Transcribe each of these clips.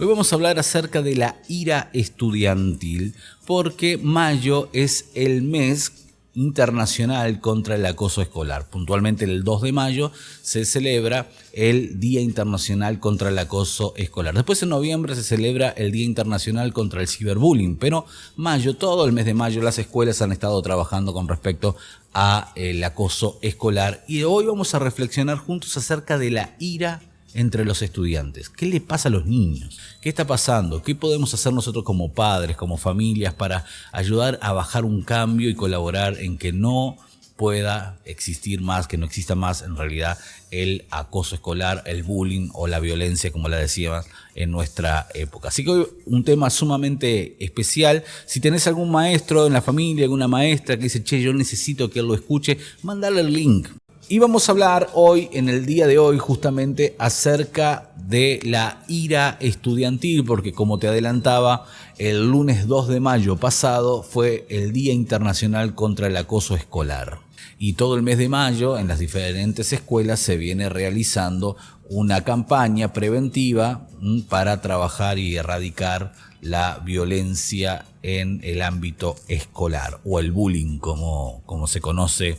Hoy vamos a hablar acerca de la ira estudiantil, porque mayo es el mes internacional contra el acoso escolar. Puntualmente el 2 de mayo se celebra el Día Internacional contra el Acoso Escolar. Después en noviembre se celebra el Día Internacional contra el Ciberbullying, pero mayo, todo el mes de mayo, las escuelas han estado trabajando con respecto a el acoso escolar. Y hoy vamos a reflexionar juntos acerca de la ira entre los estudiantes. ¿Qué le pasa a los niños? ¿Qué está pasando? ¿Qué podemos hacer nosotros como padres, como familias, para ayudar a bajar un cambio y colaborar en que no pueda existir más, que no exista más en realidad el acoso escolar, el bullying o la violencia, como la decían en nuestra época? Así que hoy un tema sumamente especial. Si tenés algún maestro en la familia, alguna maestra que dice, che, yo necesito que él lo escuche, mandale el link. Y vamos a hablar hoy, en el día de hoy, justamente acerca de la ira estudiantil, porque como te adelantaba, el lunes 2 de mayo pasado fue el Día Internacional contra el Acoso Escolar. Y todo el mes de mayo, en las diferentes escuelas, se viene realizando una campaña preventiva para trabajar y erradicar la violencia en el ámbito escolar, o el bullying, como se conoce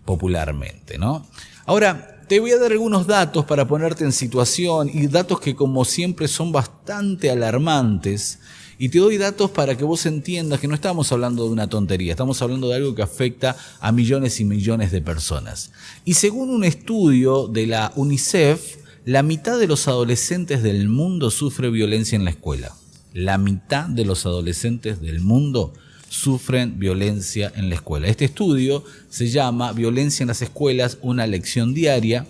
popularmente, ¿no? Ahora, te voy a dar algunos datos para ponerte en situación, y datos que como siempre son bastante alarmantes, y te doy datos para que vos entiendas que no estamos hablando de una tontería, estamos hablando de algo que afecta a millones y millones de personas. Y según un estudio de la UNICEF, la mitad de los adolescentes del mundo sufre violencia en la escuela. La mitad de los adolescentes del mundo sufren violencia en la escuela. Este estudio se llama Violencia en las escuelas, una lección diaria,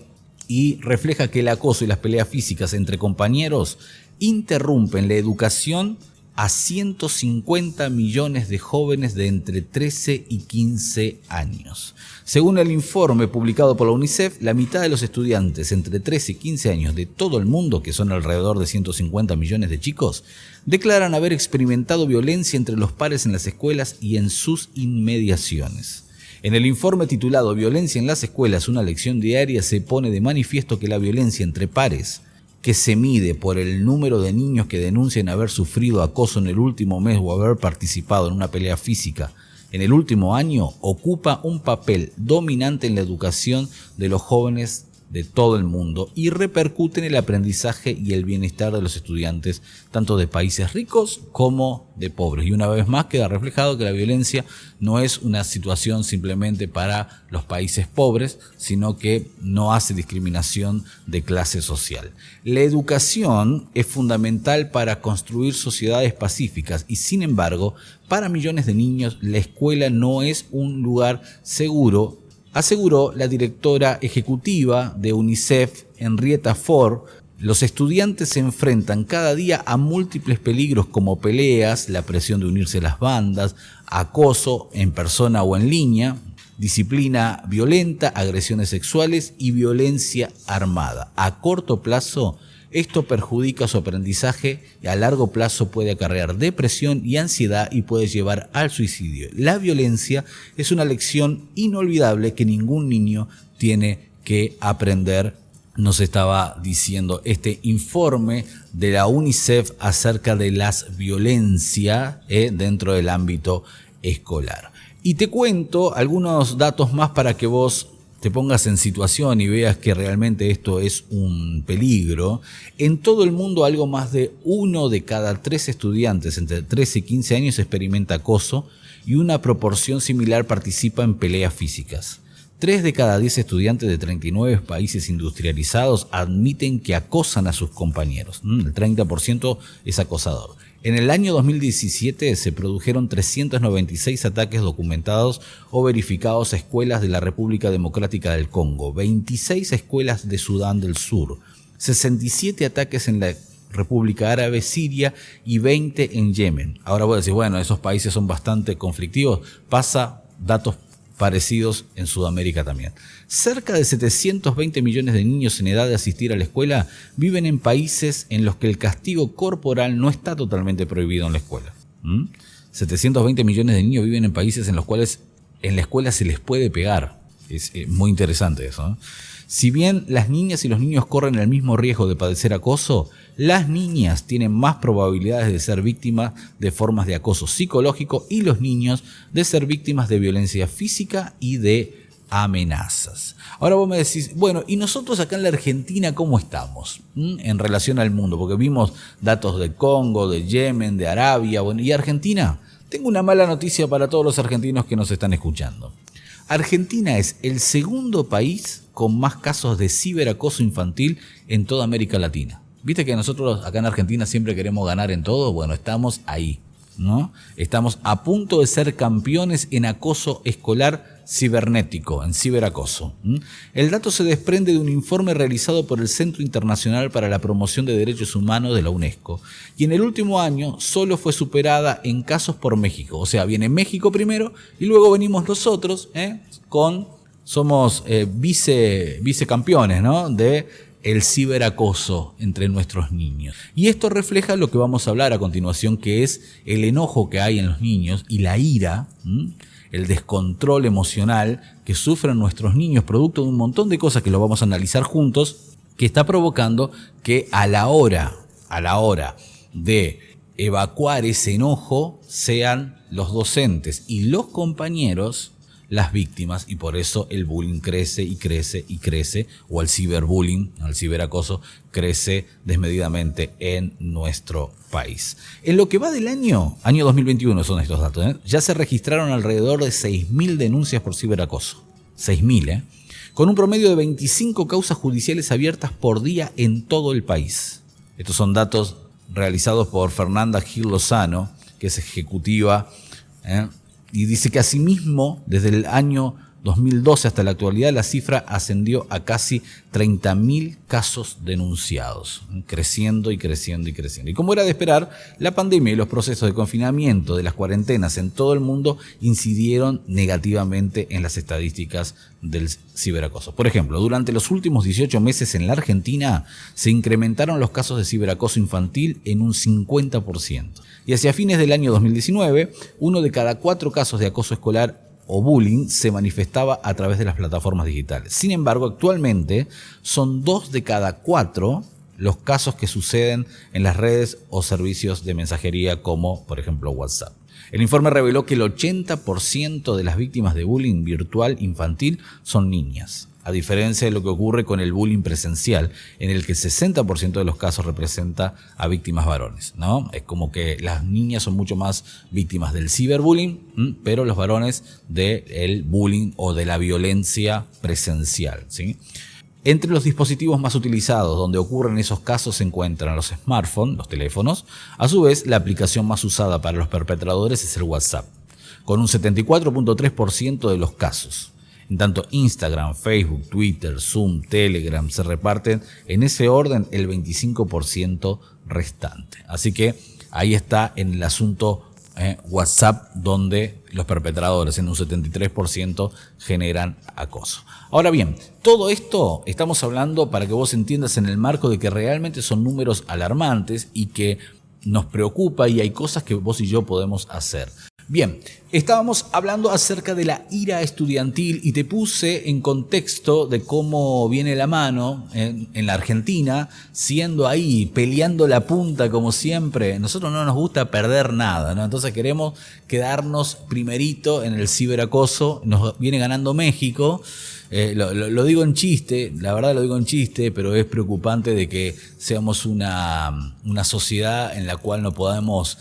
y refleja que el acoso y las peleas físicas entre compañeros interrumpen la educación a 150 millones de jóvenes de entre 13 y 15 años. Según el informe publicado por la UNICEF, la mitad de los estudiantes entre 13 y 15 años de todo el mundo, que son alrededor de 150 millones de chicos, declaran haber experimentado violencia entre los pares en las escuelas y en sus inmediaciones. En el informe titulado Violencia en las escuelas, una lección diaria, se pone de manifiesto que la violencia entre pares, que se mide por el número de niños que denuncian haber sufrido acoso en el último mes o haber participado en una pelea física en el último año, ocupa un papel dominante en la educación de los jóvenes de todo el mundo y repercute en el aprendizaje y el bienestar de los estudiantes, tanto de países ricos como de pobres. Y una vez más queda reflejado que la violencia no es una situación simplemente para los países pobres, sino que no hace discriminación de clase social. La educación es fundamental para construir sociedades pacíficas y, sin embargo, para millones de niños la escuela no es un lugar seguro, aseguró la directora ejecutiva de UNICEF, Henrietta Fore. Los estudiantes se enfrentan cada día a múltiples peligros como peleas, la presión de unirse a las bandas, acoso en persona o en línea, disciplina violenta, agresiones sexuales y violencia armada. A corto plazo, esto perjudica su aprendizaje y a largo plazo puede acarrear depresión y ansiedad y puede llevar al suicidio. La violencia es una lección inolvidable que ningún niño tiene que aprender, nos estaba diciendo este informe de la UNICEF acerca de las violencias dentro del ámbito escolar. Y te cuento algunos datos más para que vos te pongas en situación y veas que realmente esto es un peligro. En todo el mundo, algo más de 1 de cada 3 estudiantes entre 13 y 15 años experimenta acoso y una proporción similar participa en peleas físicas. 3 de cada 10 estudiantes de 39 países industrializados admiten que acosan a sus compañeros. El 30% es acosador. En el año 2017 se produjeron 396 ataques documentados o verificados a escuelas de la República Democrática del Congo, 26 escuelas de Sudán del Sur, 67 ataques en la República Árabe, Siria y 20 en Yemen. Ahora voy a decir, bueno, esos países son bastante conflictivos. Pasa datos parecidos en Sudamérica también. Cerca de 720 millones de niños en edad de asistir a la escuela viven en países en los que el castigo corporal no está totalmente prohibido en la escuela. 720 millones de niños viven en países en los cuales en la escuela se les puede pegar. Es muy interesante eso, ¿no? Si bien las niñas y los niños corren el mismo riesgo de padecer acoso, las niñas tienen más probabilidades de ser víctimas de formas de acoso psicológico y los niños de ser víctimas de violencia física y de amenazas. Ahora vos me decís, bueno, ¿y nosotros acá en la Argentina cómo estamos en relación al mundo? Porque vimos datos de Congo, de Yemen, de Arabia, bueno, ¿y Argentina? Tengo una mala noticia para todos los argentinos que nos están escuchando. Argentina es el segundo país con más casos de ciberacoso infantil en toda América Latina. ¿Viste que nosotros acá en Argentina siempre queremos ganar en todo? Bueno, estamos ahí, ¿no? Estamos a punto de ser campeones en acoso escolar cibernético, en ciberacoso. El dato se desprende de un informe realizado por el Centro Internacional para la Promoción de Derechos Humanos de la UNESCO, y en el último año solo fue superada en casos por México. O sea, viene México primero y luego venimos nosotros, somos vicecampeones, ¿no?, de el ciberacoso entre nuestros niños. Y esto refleja lo que vamos a hablar a continuación, que es el enojo que hay en los niños y la ira, el descontrol emocional que sufren nuestros niños producto de un montón de cosas que lo vamos a analizar juntos, que está provocando que a la hora de evacuar ese enojo sean los docentes y los compañeros las víctimas, y por eso el bullying crece y crece y crece, o el ciberbullying, el ciberacoso, crece desmedidamente en nuestro país. En lo que va del año 2021 son estos datos, ya se registraron alrededor de 6.000 denuncias por ciberacoso. 6.000, con un promedio de 25 causas judiciales abiertas por día en todo el país. Estos son datos realizados por Fernanda Gil Lozano, que es ejecutiva, y dice que asimismo, desde el año 2012 hasta la actualidad, la cifra ascendió a casi 30.000 casos denunciados, creciendo y creciendo y creciendo. Y como era de esperar, la pandemia y los procesos de confinamiento de las cuarentenas en todo el mundo incidieron negativamente en las estadísticas del ciberacoso. Por ejemplo, durante los últimos 18 meses en la Argentina se incrementaron los casos de ciberacoso infantil en un 50%. Y hacia fines del año 2019, 1 de cada 4 casos de acoso escolar o bullying se manifestaba a través de las plataformas digitales. Sin embargo, actualmente son 2 de cada 4 los casos que suceden en las redes o servicios de mensajería como, por ejemplo, WhatsApp. El informe reveló que el 80% de las víctimas de bullying virtual infantil son niñas, a diferencia de lo que ocurre con el bullying presencial, en el que el 60% de los casos representa a víctimas varones, ¿no? Es como que las niñas son mucho más víctimas del ciberbullying, pero los varones del bullying o de la violencia presencial, ¿sí? Entre los dispositivos más utilizados donde ocurren esos casos se encuentran los smartphones, los teléfonos. A su vez, la aplicación más usada para los perpetradores es el WhatsApp, con un 74.3% de los casos. En tanto, Instagram, Facebook, Twitter, Zoom, Telegram se reparten en ese orden el 25% restante. Así que ahí está en el asunto WhatsApp, donde los perpetradores en un 73% generan acoso. Ahora bien, todo esto estamos hablando para que vos entiendas en el marco de que realmente son números alarmantes y que nos preocupa y hay cosas que vos y yo podemos hacer. Bien, estábamos hablando acerca de la ira estudiantil y te puse en contexto de cómo viene la mano en la Argentina, siendo ahí, peleando la punta como siempre. Nosotros no nos gusta perder nada, ¿no? Entonces queremos quedarnos primerito en el ciberacoso. Nos viene ganando México. Lo digo en chiste, la verdad lo digo en chiste, pero es preocupante de que seamos una sociedad en la cual no podamos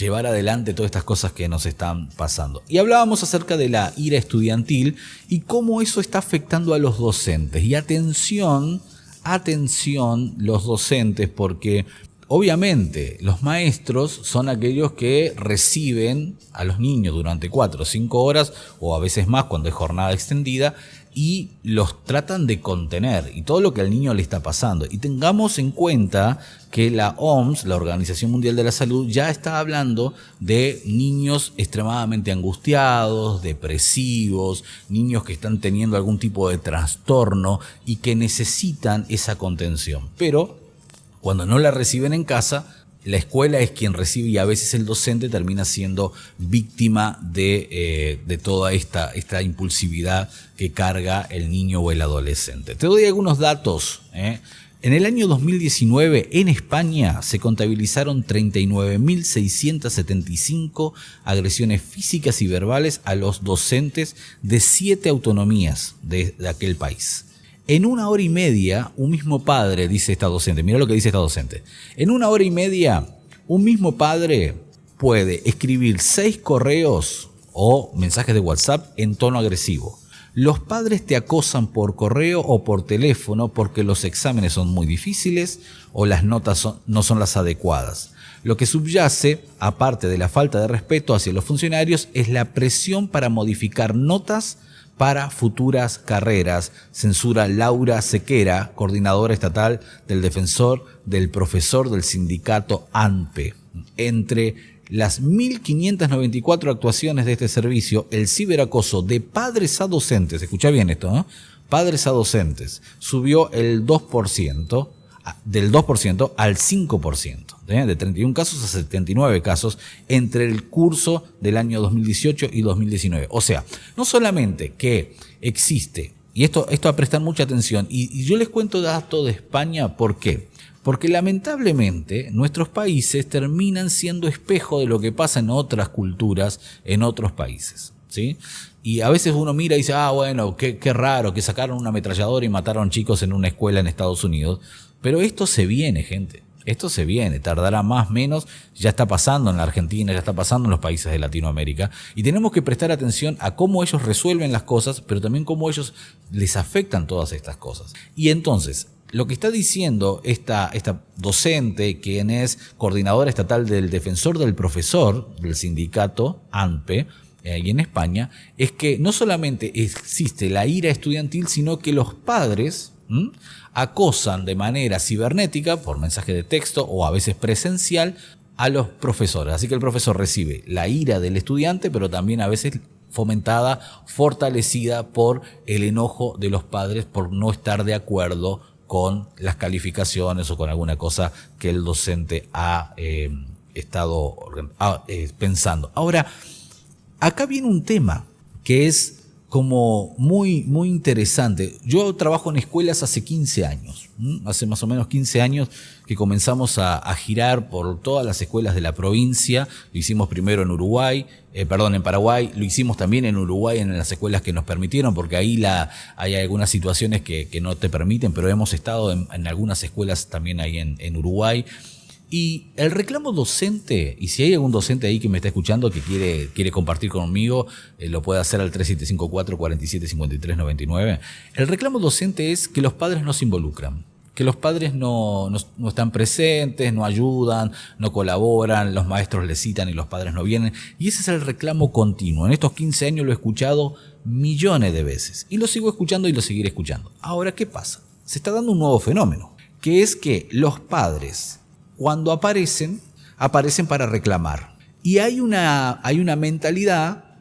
llevar adelante todas estas cosas que nos están pasando. Y hablábamos acerca de la ira estudiantil y cómo eso está afectando a los docentes. Y atención los docentes, porque obviamente los maestros son aquellos que reciben a los niños durante 4 o 5 horas, o a veces más cuando es jornada extendida, y los tratan de contener y todo lo que al niño le está pasando. Y tengamos en cuenta que la OMS, la Organización Mundial de la Salud, ya está hablando de niños extremadamente angustiados, depresivos, niños que están teniendo algún tipo de trastorno y que necesitan esa contención. Pero cuando no la reciben en casa, la escuela es quien recibe y a veces el docente termina siendo víctima de toda esta impulsividad que carga el niño o el adolescente. Te doy algunos datos. En el año 2019 en España se contabilizaron 39.675 agresiones físicas y verbales a los docentes de 7 autonomías de aquel país. En 1 hora y media, un mismo padre, dice esta docente, mira lo que dice esta docente, en 1 hora y media, un mismo padre puede escribir 6 correos o mensajes de WhatsApp en tono agresivo. Los padres te acosan por correo o por teléfono porque los exámenes son muy difíciles o las notas no son las adecuadas. Lo que subyace, aparte de la falta de respeto hacia los funcionarios, es la presión para modificar notas para futuras carreras, censura Laura Sequera, coordinadora estatal del defensor del profesor del sindicato ANPE. Entre las 1.594 actuaciones de este servicio, el ciberacoso de padres a docentes, escucha bien esto, ¿no? Padres a docentes, subió el 2%, del 2% al 5%, de 31 casos a 79 casos entre el curso del año 2018 y 2019. O sea, no solamente que existe, y esto a prestar mucha atención, y yo les cuento datos de España, ¿por qué? Porque lamentablemente nuestros países terminan siendo espejo de lo que pasa en otras culturas, en otros países, ¿sí? Y a veces uno mira y dice, bueno, qué raro que sacaron una ametralladora y mataron chicos en una escuela en Estados Unidos. Pero esto se viene, gente. Esto se viene. Tardará más o menos. Ya está pasando en la Argentina, ya está pasando en los países de Latinoamérica. Y tenemos que prestar atención a cómo ellos resuelven las cosas, pero también cómo ellos les afectan todas estas cosas. Y entonces, lo que está diciendo esta docente, quien es coordinadora estatal del defensor del profesor del sindicato ANPE, ahí en España, es que no solamente existe la ira estudiantil, sino que los padres acosan de manera cibernética, por mensaje de texto o a veces presencial, a los profesores. Así que el profesor recibe la ira del estudiante, pero también a veces fomentada, fortalecida por el enojo de los padres por no estar de acuerdo con las calificaciones o con alguna cosa que el docente ha estado pensando. Ahora, acá viene un tema que es como muy interesante. Yo trabajo en escuelas hace 15 años. Hace más o menos 15 años que comenzamos a girar por todas las escuelas de la provincia. Lo hicimos primero en Paraguay. Lo hicimos también en Uruguay en las escuelas que nos permitieron, porque ahí hay algunas situaciones que no te permiten, pero hemos estado en algunas escuelas también ahí en Uruguay. Y el reclamo docente, y si hay algún docente ahí que me está escuchando que quiere compartir conmigo, lo puede hacer al 3754-475399. El reclamo docente es que los padres no se involucran, que los padres no están presentes, no ayudan, no colaboran, los maestros les citan y los padres no vienen. Y ese es el reclamo continuo. En estos 15 años lo he escuchado millones de veces y lo sigo escuchando y lo seguiré escuchando. Ahora, ¿qué pasa? Se está dando un nuevo fenómeno, que es que los padres, cuando aparecen para reclamar. Y hay una mentalidad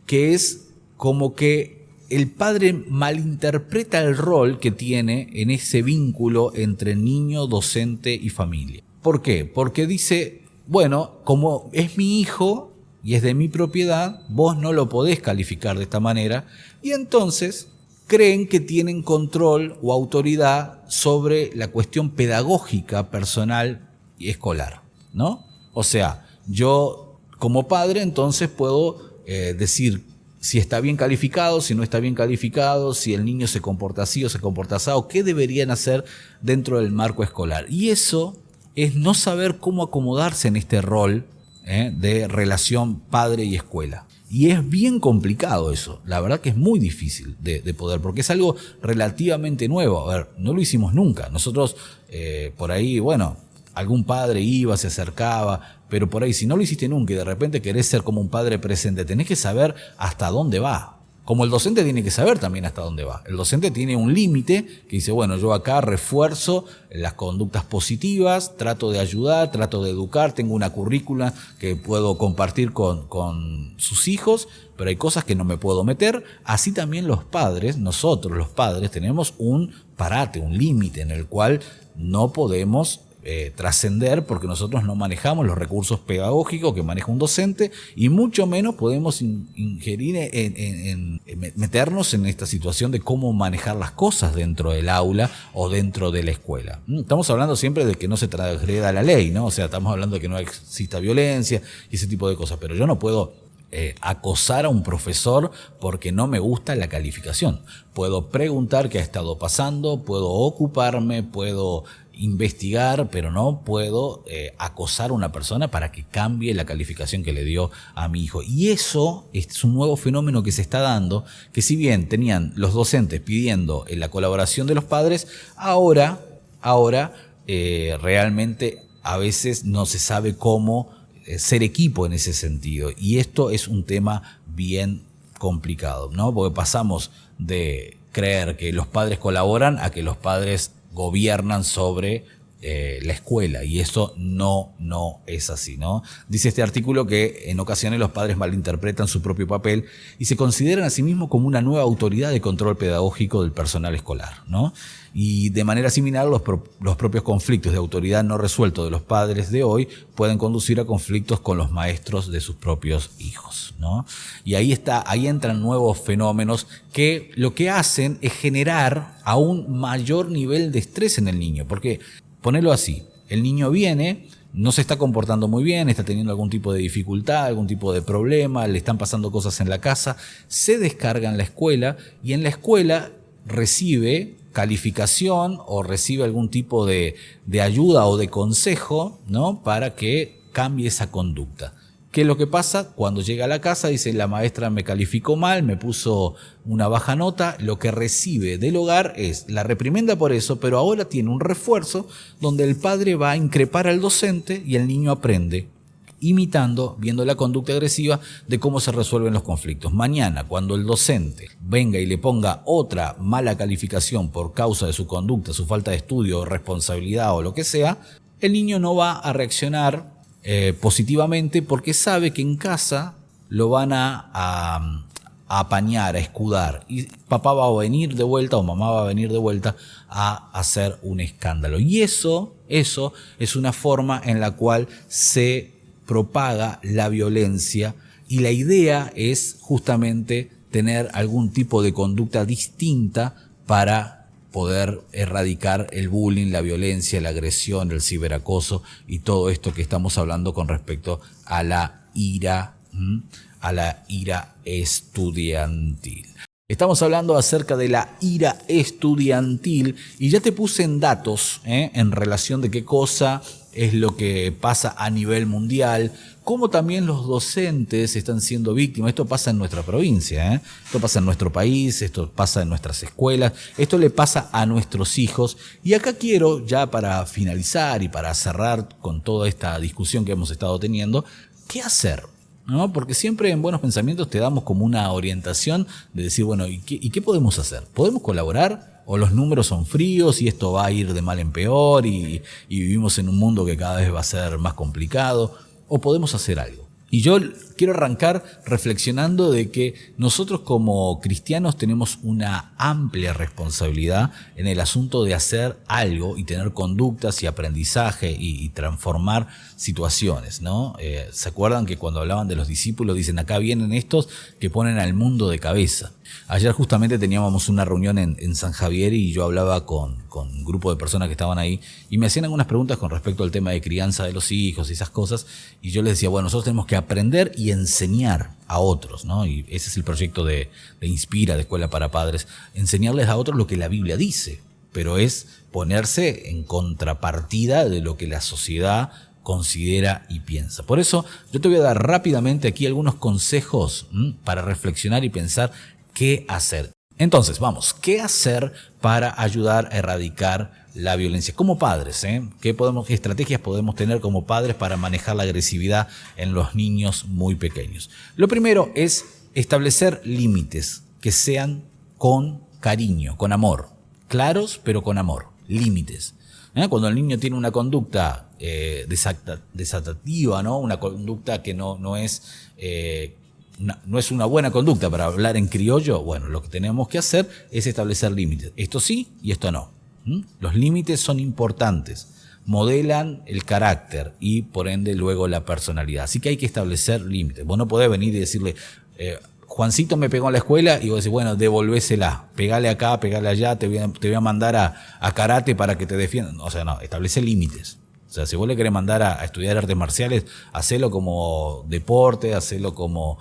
que es como que el padre malinterpreta el rol que tiene en ese vínculo entre niño, docente y familia. ¿Por qué? Porque dice, bueno, como es mi hijo y es de mi propiedad, vos no lo podés calificar de esta manera, y entonces creen que tienen control o autoridad sobre la cuestión pedagógica personal y escolar, ¿no? O sea, yo como padre entonces puedo decir si está bien calificado, si no está bien calificado, si el niño se comporta así o se comporta así, o qué deberían hacer dentro del marco escolar. Y eso es no saber cómo acomodarse en este rol de relación padre y escuela. Y es bien complicado eso, la verdad que es muy difícil de poder, porque es algo relativamente nuevo. A ver, no lo hicimos nunca. Nosotros por ahí, bueno, algún padre iba, se acercaba, pero por ahí si no lo hiciste nunca y de repente querés ser como un padre presente, tenés que saber hasta dónde va. Como el docente tiene que saber también hasta dónde va. El docente tiene un límite que dice, bueno, yo acá refuerzo las conductas positivas, trato de ayudar, trato de educar, tengo una currícula que puedo compartir con sus hijos, pero hay cosas que no me puedo meter. Así también los padres, nosotros los padres, tenemos un parate, un límite en el cual no podemos trascender porque nosotros no manejamos los recursos pedagógicos que maneja un docente y mucho menos podemos ingerir meternos en esta situación de cómo manejar las cosas dentro del aula o dentro de la escuela. Estamos hablando siempre de que no se transgreda la ley, ¿no? O sea, estamos hablando de que no exista violencia y ese tipo de cosas, pero yo no puedo acosar a un profesor porque no me gusta la calificación. Puedo preguntar qué ha estado pasando, puedo ocuparme, puedo investigar, pero no puedo acosar a una persona para que cambie la calificación que le dio a mi hijo. Y eso es un nuevo fenómeno que se está dando, que si bien tenían los docentes pidiendo la colaboración de los padres, ahora realmente a veces no se sabe cómo ser equipo en ese sentido. Y esto es un tema bien complicado, ¿no? Porque pasamos de creer que los padres colaboran a que los padres gobiernan sobre la escuela, y eso no es así, ¿no? Dice este artículo que en ocasiones los padres malinterpretan su propio papel y se consideran a sí mismos como una nueva autoridad de control pedagógico del personal escolar, ¿no? Y de manera similar, los propios conflictos de autoridad no resueltos de los padres de hoy pueden conducir a conflictos con los maestros de sus propios hijos, ¿no? Y ahí entran nuevos fenómenos que lo que hacen es generar aún mayor nivel de estrés en el niño, porque ponerlo así, el niño viene, no se está comportando muy bien, está teniendo algún tipo de dificultad, algún tipo de problema, le están pasando cosas en la casa, se descarga en la escuela y en la escuela recibe calificación o recibe algún tipo de ayuda o de consejo, ¿no? Para que cambie esa conducta. ¿Qué es lo que pasa? Cuando llega a la casa dice: la maestra me calificó mal, me puso una baja nota. Lo que recibe del hogar es la reprimenda por eso, pero ahora tiene un refuerzo donde el padre va a increpar al docente y el niño aprende imitando, viendo la conducta agresiva de cómo se resuelven los conflictos. Mañana, cuando el docente venga y le ponga otra mala calificación por causa de su conducta, su falta de estudio, responsabilidad o lo que sea, el niño no va a reaccionar positivamente porque sabe que en casa lo van a apañar, a escudar, y papá va a venir de vuelta o mamá va a venir de vuelta a hacer un escándalo. Y eso es una forma en la cual se propaga la violencia, y la idea es justamente tener algún tipo de conducta distinta para poder erradicar el bullying, la violencia, la agresión, el ciberacoso y todo esto que estamos hablando con respecto a la ira estudiantil. Estamos hablando acerca de la ira estudiantil y ya te puse en datos en relación de qué cosa es lo que pasa a nivel mundial, cómo también los docentes están siendo víctimas. Esto pasa en nuestra provincia, esto pasa en nuestro país, esto pasa en nuestras escuelas, esto le pasa a nuestros hijos. Y acá quiero, ya para finalizar y para cerrar con toda esta discusión que hemos estado teniendo, ¿qué hacer? ¿No? Porque siempre en Buenos Pensamientos te damos como una orientación de decir, bueno, ¿y qué podemos hacer? ¿Podemos colaborar? ¿O los números son fríos y esto va a ir de mal en peor y vivimos en un mundo que cada vez va a ser más complicado? ¿O podemos hacer algo? Y yo quiero arrancar reflexionando de que nosotros como cristianos tenemos una amplia responsabilidad en el asunto de hacer algo y tener conductas y aprendizaje y transformar situaciones, ¿no? ¿Se acuerdan que cuando hablaban de los discípulos dicen: acá vienen estos que ponen al mundo de cabeza? Ayer justamente teníamos una reunión en San Javier y yo hablaba con un grupo de personas que estaban ahí y me hacían algunas preguntas con respecto al tema de crianza de los hijos y esas cosas, y yo les decía, bueno, nosotros tenemos que aprender y enseñar a otros, ¿no? Y ese es el proyecto de Inspira, de Escuela para Padres, enseñarles a otros lo que la Biblia dice, pero es ponerse en contrapartida de lo que la sociedad considera y piensa. Por eso yo te voy a dar rápidamente aquí algunos consejos para reflexionar y pensar qué hacer. Entonces, vamos, ¿qué hacer para ayudar a erradicar la violencia? Como padres, ¿qué estrategias podemos tener como padres para manejar la agresividad en los niños muy pequeños? Lo primero es establecer límites que sean con cariño, con amor. Claros, pero con amor. Límites. Cuando el niño tiene una conducta desadaptativa, ¿no? Una conducta que no es una buena conducta, para hablar en criollo, bueno, lo que tenemos que hacer es establecer límites. Esto sí y esto no. Los límites son importantes. modelan el carácter y por ende luego la personalidad. Así que hay que establecer límites. Vos no podés venir y decirle, Juancito me pegó en la escuela, y vos decís, bueno, devolvésela, pegale acá, pegale allá, te voy a mandar a karate para que te defiendan. O sea, no, establece límites. O sea, si vos le querés mandar a estudiar artes marciales, hacelo como deporte, hacelo como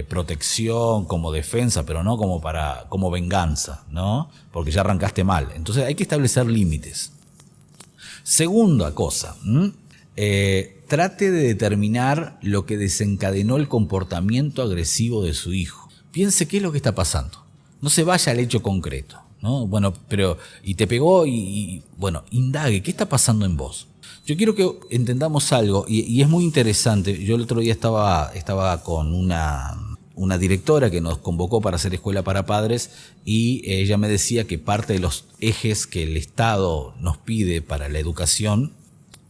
protección, como defensa, pero no como venganza, ¿no? Porque ya arrancaste mal. Entonces hay que establecer límites. Segunda cosa, trate de determinar lo que desencadenó el comportamiento agresivo de su hijo. Piense qué es lo que está pasando. No se vaya al hecho concreto, ¿no? Bueno, pero y te pegó bueno, indague, ¿qué está pasando en vos? Yo quiero que entendamos algo y es muy interesante. Yo el otro día estaba con una directora que nos convocó para hacer escuela para padres y ella me decía que parte de los ejes que el Estado nos pide para la educación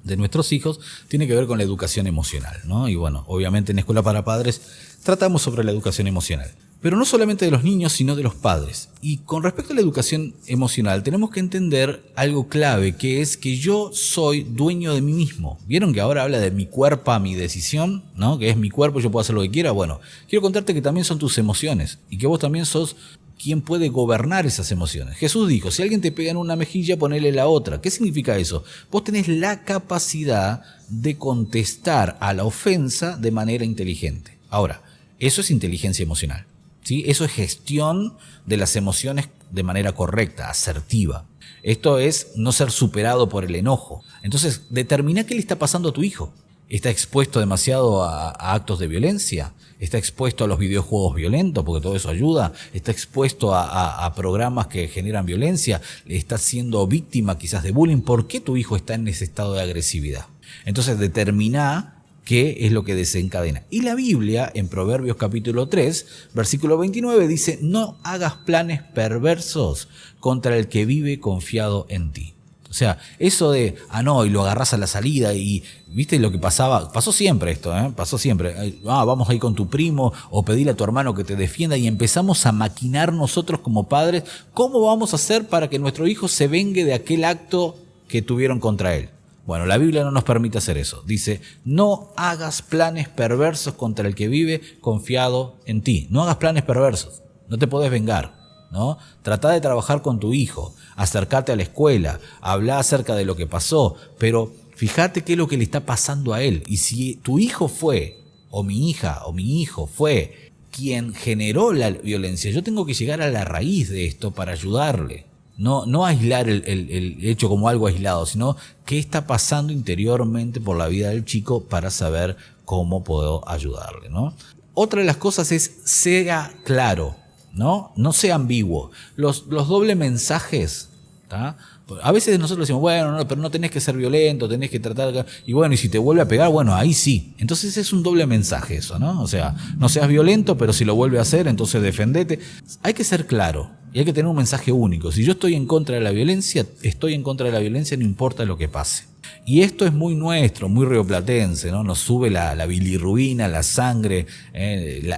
de nuestros hijos tiene que ver con la educación emocional, ¿no? Y bueno, obviamente en Escuela para Padres tratamos sobre la educación emocional. Pero no solamente de los niños, sino de los padres. Y con respecto a la educación emocional, tenemos que entender algo clave, que es que yo soy dueño de mí mismo. ¿Vieron que ahora habla de mi cuerpo, mi decisión? ¿No? Que es mi cuerpo, yo puedo hacer lo que quiera. Bueno, quiero contarte que también son tus emociones y que vos también sos quien puede gobernar esas emociones. Jesús dijo, si alguien te pega en una mejilla, ponele la otra. ¿Qué significa eso? Vos tenés la capacidad de contestar a la ofensa de manera inteligente. Ahora, eso es inteligencia emocional. ¿Sí? Eso es gestión de las emociones de manera correcta, asertiva. Esto es no ser superado por el enojo. Entonces, determina qué le está pasando a tu hijo. ¿Está expuesto demasiado a actos de violencia? ¿Está expuesto a los videojuegos violentos? Porque todo eso ayuda. ¿Está expuesto a programas que generan violencia? ¿Está siendo víctima quizás de bullying? ¿Por qué tu hijo está en ese estado de agresividad? Entonces, determina qué es lo que desencadena. Y la Biblia, en Proverbios capítulo 3, versículo 29, dice, no hagas planes perversos contra el que vive confiado en ti. O sea, eso de, no, y lo agarrás a la salida y, ¿viste lo que pasaba? Pasó siempre esto, pasó siempre. Vamos a ir con tu primo o pedirle a tu hermano que te defienda y empezamos a maquinar nosotros como padres, ¿cómo vamos a hacer para que nuestro hijo se vengue de aquel acto que tuvieron contra él? Bueno, la Biblia no nos permite hacer eso. Dice, no hagas planes perversos contra el que vive confiado en ti. No hagas planes perversos. No te podés vengar, ¿no? Trata de trabajar con tu hijo, acercarte a la escuela, hablar acerca de lo que pasó, pero fíjate qué es lo que le está pasando a él. Y si tu hijo fue, o mi hija, o mi hijo fue quien generó la violencia, yo tengo que llegar a la raíz de esto para ayudarle. No aislar el hecho como algo aislado, sino qué está pasando interiormente por la vida del chico para saber cómo puedo ayudarle, ¿no? Otra de las cosas es, sea claro, ¿no? No sea ambiguo. Los dobles mensajes, ¿tá? A veces nosotros decimos, bueno, no, pero no tenés que ser violento, tenés que tratar... Y bueno, y si te vuelve a pegar, bueno, ahí sí. Entonces es un doble mensaje eso, ¿no? O sea, no seas violento, pero si lo vuelve a hacer, entonces defendete. Hay que ser claro y hay que tener un mensaje único. Si yo estoy en contra de la violencia, estoy en contra de la violencia, no importa lo que pase. Y esto es muy nuestro, muy rioplatense, ¿no? Nos sube la bilirrubina, la sangre,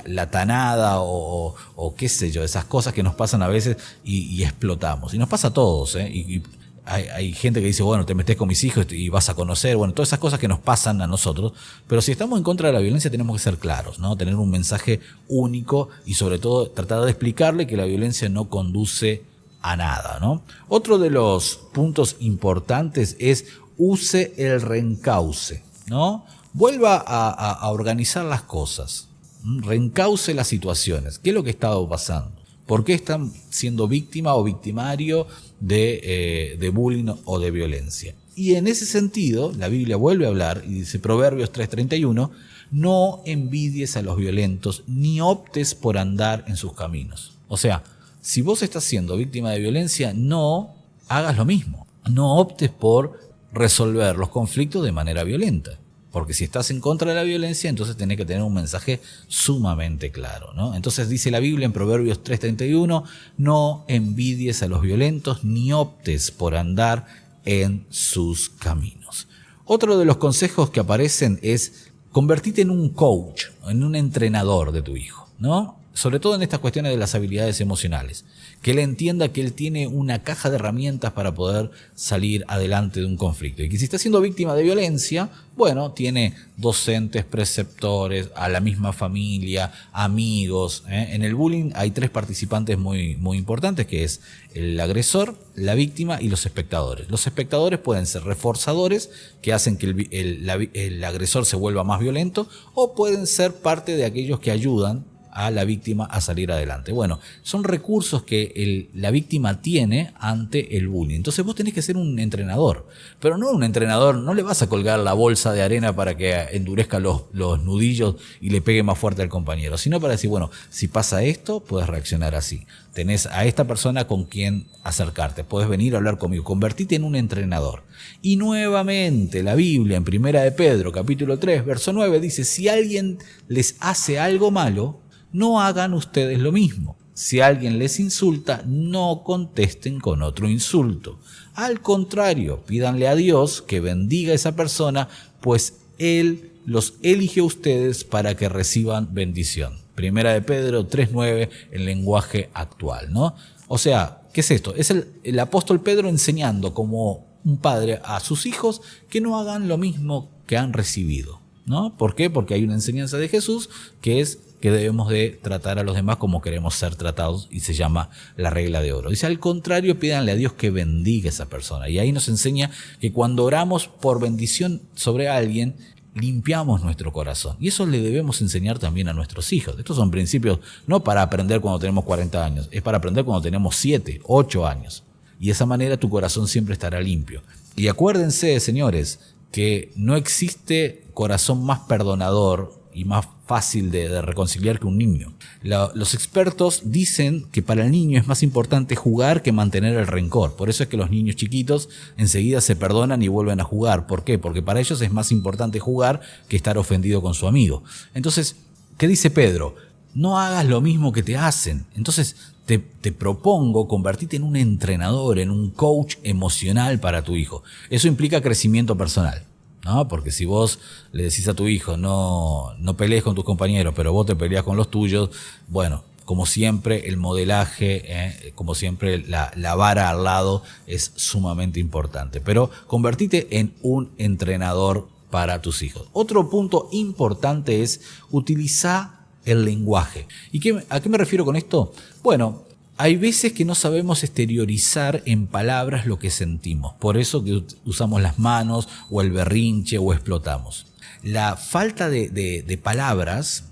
la tanada o qué sé yo, esas cosas que nos pasan a veces y explotamos. Y nos pasa a todos, y hay gente que dice, bueno, te metés con mis hijos y vas a conocer, bueno, todas esas cosas que nos pasan a nosotros. Pero si estamos en contra de la violencia tenemos que ser claros, ¿no? Tener un mensaje único y sobre todo tratar de explicarle que la violencia no conduce a nada, ¿no? Otro de los puntos importantes es use el reencauce, ¿no? Vuelva a organizar las cosas, reencauce las situaciones. ¿Qué es lo que está pasando? ¿Por qué están siendo víctima o victimario de bullying o de violencia? Y en ese sentido, la Biblia vuelve a hablar y dice, Proverbios 3:31, no envidies a los violentos ni optes por andar en sus caminos. O sea, si vos estás siendo víctima de violencia, no hagas lo mismo. No optes por resolver los conflictos de manera violenta. Porque si estás en contra de la violencia, entonces tenés que tener un mensaje sumamente claro, ¿no? Entonces dice la Biblia en Proverbios 3:31, no envidies a los violentos ni optes por andar en sus caminos. Otro de los consejos que aparecen es convertirte en un coach, en un entrenador de tu hijo, ¿no? sobre todo en estas cuestiones de las habilidades emocionales. Que él entienda que él tiene una caja de herramientas para poder salir adelante de un conflicto. Y que si está siendo víctima de violencia, bueno, tiene docentes, preceptores, a la misma familia, amigos. En el bullying hay 3 participantes muy, muy importantes, que es el agresor, la víctima y los espectadores. Los espectadores pueden ser reforzadores, que hacen que el agresor se vuelva más violento, o pueden ser parte de aquellos que ayudan a la víctima a salir adelante. Bueno, son recursos que la víctima tiene ante el bullying. Entonces vos tenés que ser un entrenador, pero no un entrenador, no le vas a colgar la bolsa de arena para que endurezca los nudillos y le pegue más fuerte al compañero, sino para decir, bueno, si pasa esto, puedes reaccionar así. Tenés a esta persona con quien acercarte, puedes venir a hablar conmigo, convertite en un entrenador. Y nuevamente la Biblia en 1 de Pedro, capítulo 3, verso 9, dice, si alguien les hace algo malo, no hagan ustedes lo mismo. Si alguien les insulta, no contesten con otro insulto. Al contrario, pídanle a Dios que bendiga a esa persona, pues Él los eligió a ustedes para que reciban bendición. 1 de Pedro 3:9 en lenguaje actual, ¿no? O sea, ¿qué es esto? Es el apóstol Pedro enseñando como un padre a sus hijos que no hagan lo mismo que han recibido, ¿no? ¿Por qué? Porque hay una enseñanza de Jesús que es que debemos de tratar a los demás como queremos ser tratados, y se llama la regla de oro. Dice, al contrario, pídanle a Dios que bendiga a esa persona. Y ahí nos enseña que cuando oramos por bendición sobre alguien, limpiamos nuestro corazón. Y eso le debemos enseñar también a nuestros hijos. Estos son principios no para aprender cuando tenemos 40 años, es para aprender cuando tenemos 7, 8 años. Y de esa manera tu corazón siempre estará limpio. Y acuérdense, señores, que no existe corazón más perdonador y más fácil de reconciliar que un niño. Los expertos dicen que para el niño es más importante jugar que mantener el rencor. Por eso es que los niños chiquitos enseguida se perdonan y vuelven a jugar. ¿Por qué? Porque para ellos es más importante jugar que estar ofendido con su amigo. Entonces, ¿qué dice Pedro? No hagas lo mismo que te hacen. Entonces, te propongo convertirte en un entrenador, en un coach emocional para tu hijo. Eso implica crecimiento personal, ¿no? Porque si vos le decís a tu hijo no pelees con tus compañeros, pero vos te peleas con los tuyos, bueno, como siempre el modelaje, como siempre la vara al lado es sumamente importante. Pero convertite en un entrenador para tus hijos. Otro punto importante es utilizar el lenguaje. ¿Y a qué me refiero con esto? Bueno, hay veces que no sabemos exteriorizar en palabras lo que sentimos. Por eso que usamos las manos o el berrinche o explotamos. La falta de palabras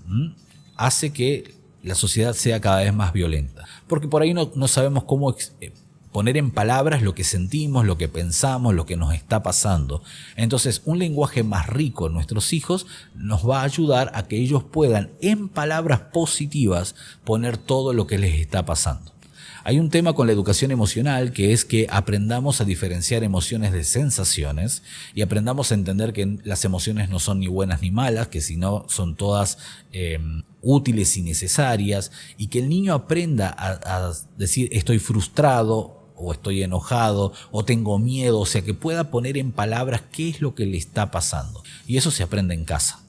hace que la sociedad sea cada vez más violenta. Porque por ahí no sabemos cómo poner en palabras lo que sentimos, lo que pensamos, lo que nos está pasando. Entonces, un lenguaje más rico en nuestros hijos nos va a ayudar a que ellos puedan, en palabras positivas, poner todo lo que les está pasando. Hay un tema con la educación emocional que es que aprendamos a diferenciar emociones de sensaciones y aprendamos a entender que las emociones no son ni buenas ni malas, que sino son todas útiles y necesarias, y que el niño aprenda a decir estoy frustrado o estoy enojado o tengo miedo, o sea, que pueda poner en palabras qué es lo que le está pasando. Y eso se aprende en casa.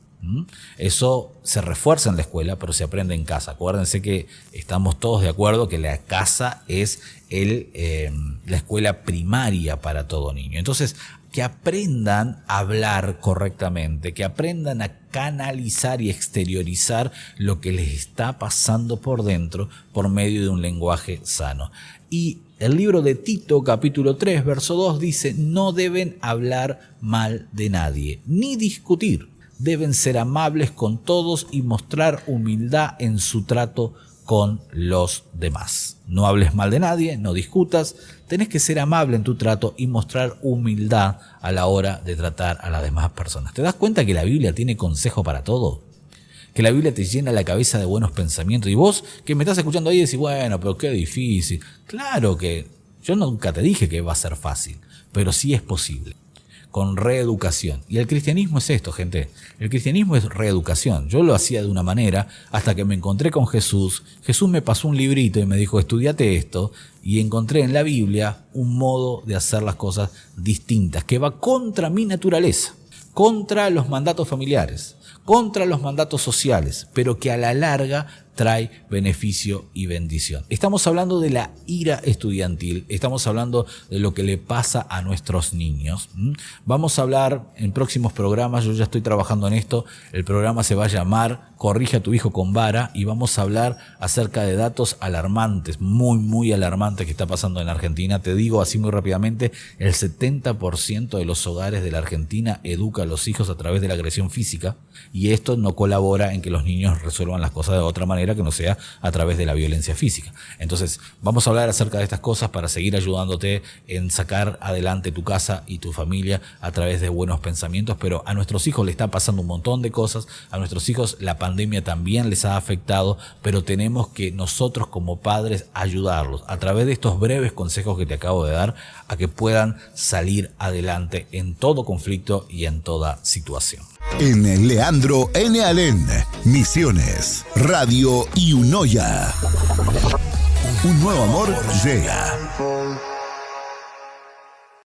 Eso se refuerza en la escuela, pero se aprende en casa. Acuérdense que estamos todos de acuerdo que la casa es la escuela primaria para todo niño. Entonces, que aprendan a hablar correctamente, que aprendan a canalizar y exteriorizar lo que les está pasando por dentro por medio de un lenguaje sano. Y el libro de Tito, capítulo 3, verso 2, dice, no deben hablar mal de nadie, ni discutir. Deben ser amables con todos y mostrar humildad en su trato con los demás. No hables mal de nadie, no discutas, tenés que ser amable en tu trato y mostrar humildad a la hora de tratar a las demás personas. ¿Te das cuenta que la Biblia tiene consejo para todo? Que la Biblia te llena la cabeza de buenos pensamientos. Y vos que me estás escuchando ahí decís, bueno, pero qué difícil. Claro que yo nunca te dije que va a ser fácil, pero sí es posible. Con reeducación. Y el cristianismo es esto, gente. El cristianismo es reeducación. Yo lo hacía de una manera hasta que me encontré con Jesús. Jesús me pasó un librito y me dijo, estudiate esto. Y encontré en la Biblia un modo de hacer las cosas distintas, que va contra mi naturaleza, contra los mandatos familiares, contra los mandatos sociales, pero que a la larga trae beneficio y bendición. Estamos hablando de la ira estudiantil, estamos hablando de lo que le pasa a nuestros niños. Vamos a hablar en próximos programas, yo ya estoy trabajando en esto, el programa se va a llamar Corrige a tu hijo con vara y vamos a hablar acerca de datos alarmantes, muy alarmantes que está pasando en Argentina. Te digo así muy rápidamente, el 70% de los hogares de la Argentina educa a los hijos a través de la agresión física y esto no colabora en que los niños resuelvan las cosas de otra manera que no sea a través de la violencia física. Entonces, vamos a hablar acerca de estas cosas para seguir ayudándote en sacar adelante tu casa y tu familia a través de buenos pensamientos, pero a nuestros hijos le está pasando un montón de cosas, a nuestros hijos la pandemia también les ha afectado, pero tenemos que nosotros como padres ayudarlos a través de estos breves consejos que te acabo de dar a que puedan salir adelante en todo conflicto y en toda situación. En Leandro N. Alén, Misiones, Radio y Unoya. Un nuevo amor llega.